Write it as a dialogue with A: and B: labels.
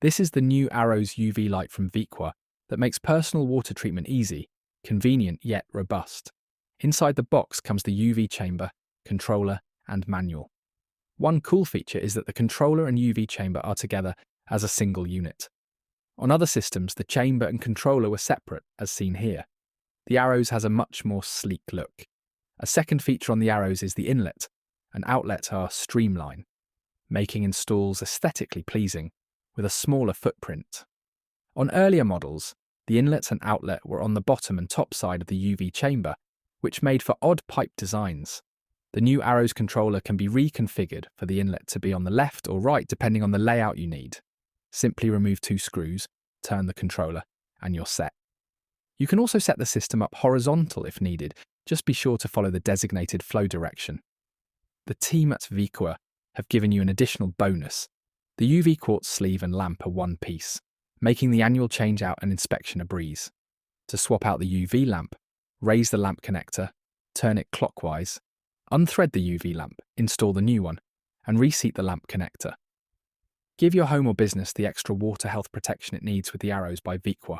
A: This is the new Arros UV light from Viqua that makes personal water treatment easy, convenient yet robust. Inside the box comes the UV chamber, controller, and manual. One cool feature is that the controller and UV chamber are together as a single unit. On other systems, the chamber and controller were separate, as seen here. The Arros has a much more sleek look. A second feature on the Arros is the inlet and outlet are streamlined, making installs aesthetically pleasing with a smaller footprint. On earlier models, the inlet and outlet were on the bottom and top side of the UV chamber, which made for odd pipe designs. The new Arros controller can be reconfigured for the inlet to be on the left or right depending on the layout you need. Simply remove 2 screws, turn the controller, and you're set. You can also set the system up horizontal if needed, just be sure to follow the designated flow direction. The team at Viqua have given you an additional bonus. The UV quartz sleeve and lamp are one piece, making the annual change-out and inspection a breeze. To swap out the UV lamp, raise the lamp connector, turn it clockwise, unthread the UV lamp, install the new one, and reseat the lamp connector. Give your home or business the extra water health protection it needs with the Arros by Viqua.